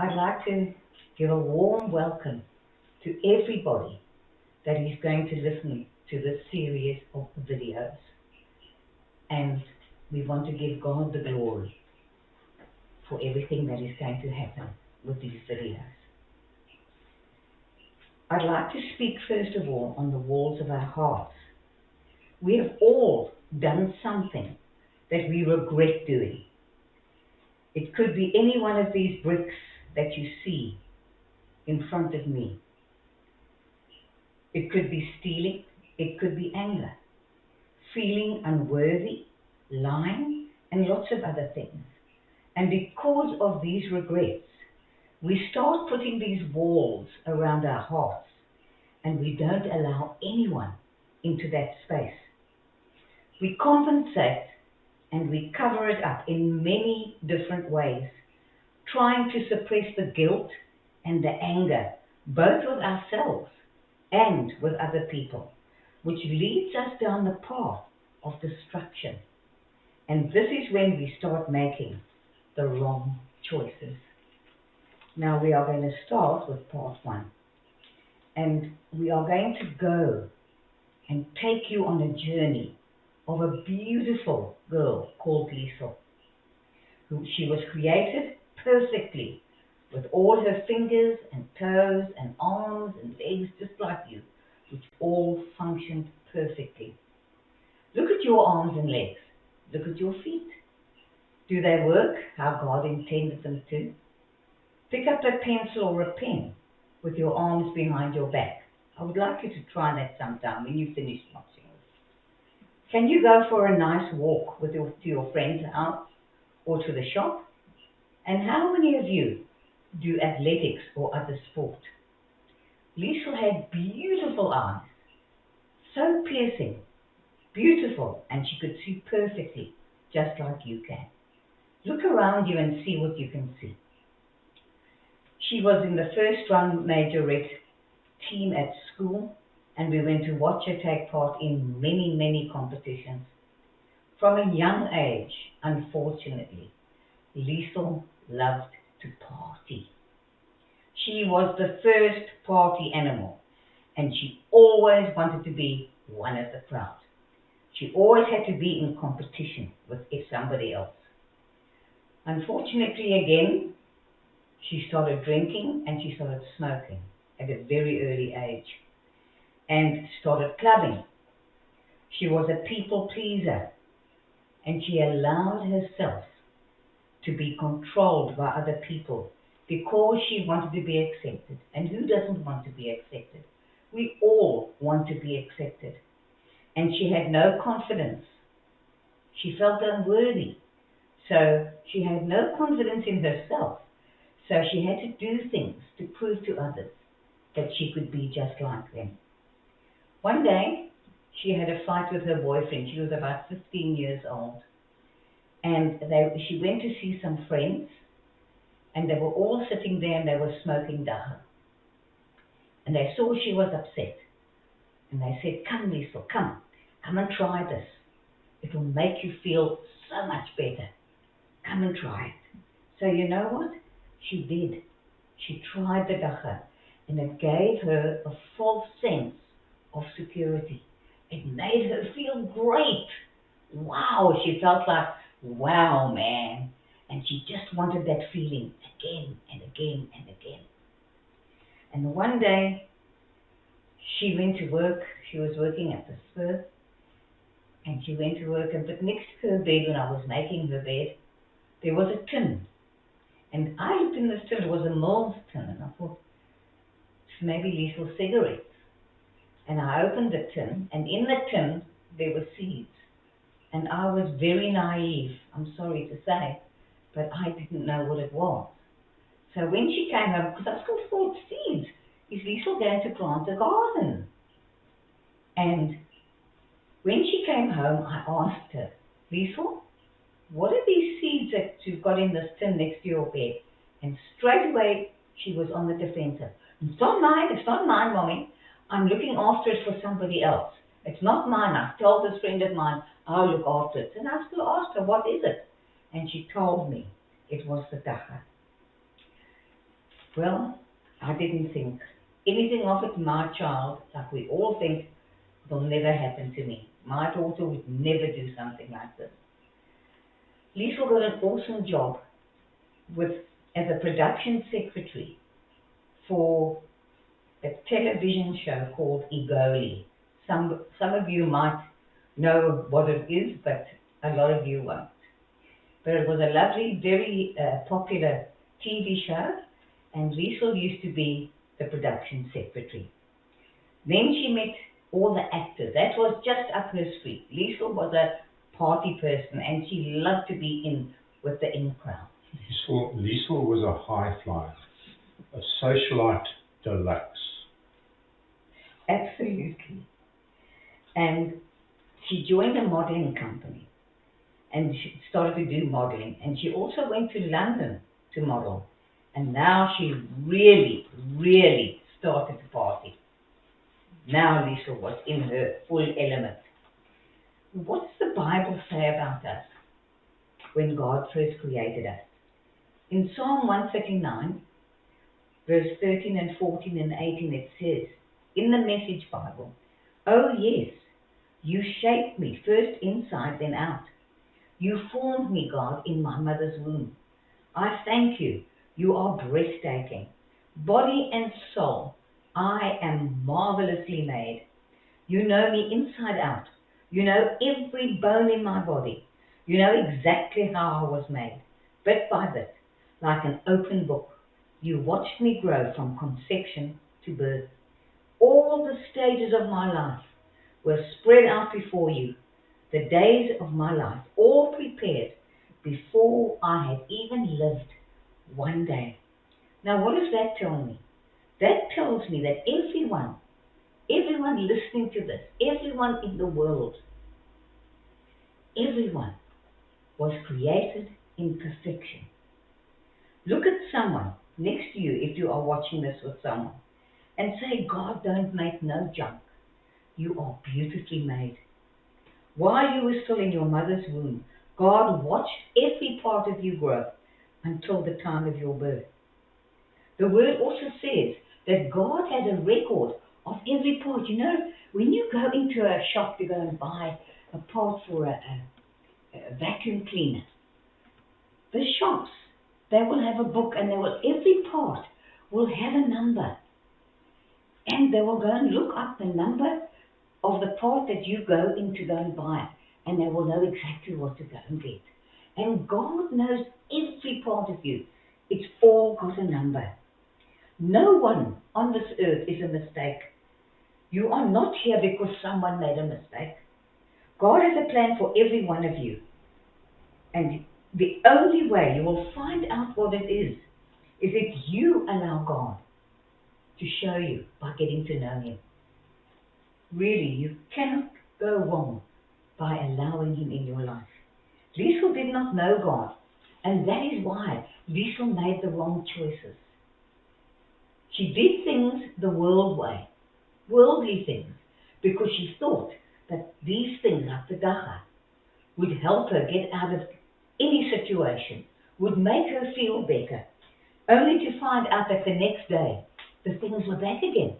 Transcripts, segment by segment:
I'd like to give a warm welcome to everybody that is going to listen to this series of videos. And we want to give God the glory for everything that is going to happen with these videos. I'd like to speak first of all on the walls of our hearts. We have all done something that we regret doing. It could be any one of these bricks that you see in front of me. It could be stealing, it could be anger, feeling unworthy, lying, and lots of other things. And because of these regrets, we start putting these walls around our hearts, and we don't allow anyone into that space. We compensate and we cover it up in many different ways, trying to suppress the guilt and the anger, both with ourselves and with other people, which leads us down the path of destruction. And this is when we start making the wrong choices. Now we are going to start with part 1. And we are going to go and take you on a journey of a beautiful girl called Liesel. She was created perfectly, with all her fingers and toes and arms and legs just like you, which all functioned perfectly. Look at your arms and legs. Look at your feet. Do they work how God intended them to? Pick up a pencil or a pen with your arms behind your back. I would like you to try that sometime when you finish watching this. Can you go for a nice walk to your friend's house or to the shop? And how many of you do athletics or other sport? Liesel had beautiful eyes, so piercing, beautiful, and she could see perfectly, just like you can. Look around you and see what you can see. She was in the first run majorette team at school, and we went to watch her take part in many, many competitions. From a young age, unfortunately, Liesel loved to party. She was the first party animal, and she always wanted to be one of the crowd. She always had to be in competition with somebody else. Unfortunately, again, she started drinking and she started smoking at a very early age and started clubbing. She was a people pleaser, and she allowed herself to be controlled by other people because she wanted to be accepted. And who doesn't want to be accepted? We all want to be accepted. And she had no confidence. She felt unworthy. So she had no confidence in herself. So she had to do things to prove to others that she could be just like them. One day, she had a fight with her boyfriend. She was about 15 years old. And she went to see some friends, and they were all sitting there and they were smoking dagga. And they saw she was upset. And they said, "Come, Liesel, come and try this. It will make you feel so much better. Come and try it." So you know what? She did. She tried the dagga, and it gave her a false sense of security. It made her feel great. Wow, she felt like, wow, man. And she just wanted that feeling again and again and again. And one day, she went to work. She was working at the Spur. And she went to work, but next to her bed, when I was making her bed, there was a tin. And I looked in this tin. It was a Mills tin. And I thought, it's maybe Liesel's cigarettes. And I opened the tin, and in the tin, there were seeds. And I was very naive, I'm sorry to say, but I didn't know what it was. So when she came home, because I still thought, seeds, is Liesel going to plant a garden? And when she came home, I asked her, "Liesel, what are these seeds that you've got in this tin next to your bed?" And straight away, she was on the defensive. It's not mine, Mommy. I'm looking after it for somebody else. It's not mine. I've told this friend of mine, I'll look after it. And I still asked her, what is it? And she told me it was the dagga. Well, I didn't think anything of it. My child, like we all think, will never happen to me. My daughter would never do something like this. Liesel got an awesome job with as a production secretary for a television show called Igoli. Some of you might know what it is, but a lot of you won't. But it was a lovely, very popular TV show, and Liesel used to be the production secretary. Then she met all the actors. That was just up her street. Liesel was a party person, and she loved to be in with the in crowd. Liesel was a high flyer, a socialite deluxe. Absolutely. And she joined a modeling company and she started to do modeling. And she also went to London to model. And now she really, really started to party. Now Liesel was in her full element. What does the Bible say about us when God first created us? In Psalm 139, verse 13 and 14 and 18, it says, in the Message Bible, "Oh yes, you shaped me, first inside, then out. You formed me, God, in my mother's womb. I thank you. You are breathtaking. Body and soul, I am marvelously made. You know me inside out. You know every bone in my body. You know exactly how I was made, bit by bit, like an open book. You watched me grow from conception to birth. All the stages of my life were spread out before you, the days of my life, all prepared before I had even lived one day." Now, what does that tell me? That tells me that everyone listening to this, everyone in the world, everyone was created in perfection. Look at someone next to you if you are watching this with someone and say, "God don't make no junk. You are beautifully made." While you were still in your mother's womb, God watched every part of you grow until the time of your birth. The word also says that God has a record of every part. You know, when you go into a shop to go and buy a part for a vacuum cleaner, the shops, they will have a book and every part will have a number. And they will go and look up the number of the part that you go in to go and buy, and they will know exactly what to go and get. And God knows every part of you. It's all got a number. No one on this earth is a mistake. You are not here because someone made a mistake. God has a plan for every one of you. And the only way you will find out what it is if you allow God to show you by getting to know Him. Really, you cannot go wrong by allowing Him in your life. Liesel did not know God, and that is why Liesel made the wrong choices. She did things the world way, worldly things, because she thought that these things, like the dacha, would help her get out of any situation, would make her feel better, only to find out that the next day the things were back again,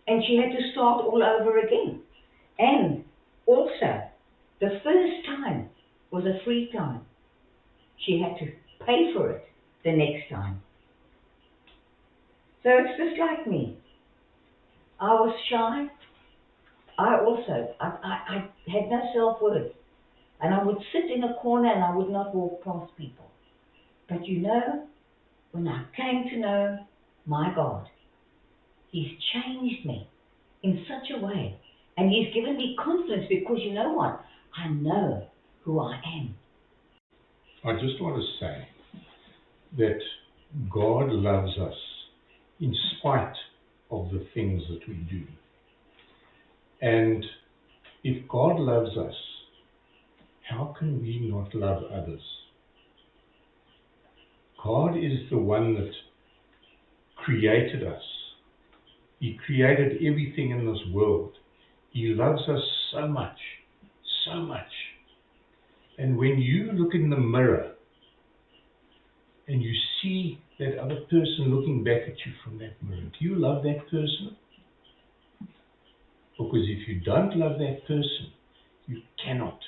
and she had to start all over again. And also, the first time was a free time. She had to pay for it the next time. So it's just like me. I was shy. I had no self-worth. And I would sit in a corner and I would not walk past people. But you know, when I came to know my God, He's changed me in such a way. And He's given me confidence because you know what? I know who I am. I just want to say that God loves us in spite of the things that we do. And if God loves us, how can we not love others? God is the one that created us. He created everything in this world. He loves us so much, so much. And when you look in the mirror and you see that other person looking back at you from that mirror, do you love that person? Because if you don't love that person, you cannot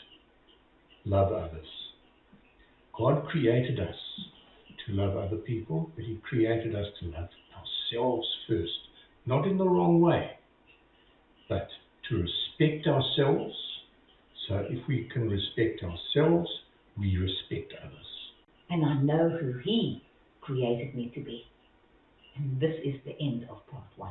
love others. God created us to love other people, but He created us to love ourselves first. Not in the wrong way, but to respect ourselves. So if we can respect ourselves, we respect others. And I know who He created me to be. And this is the end of part 1.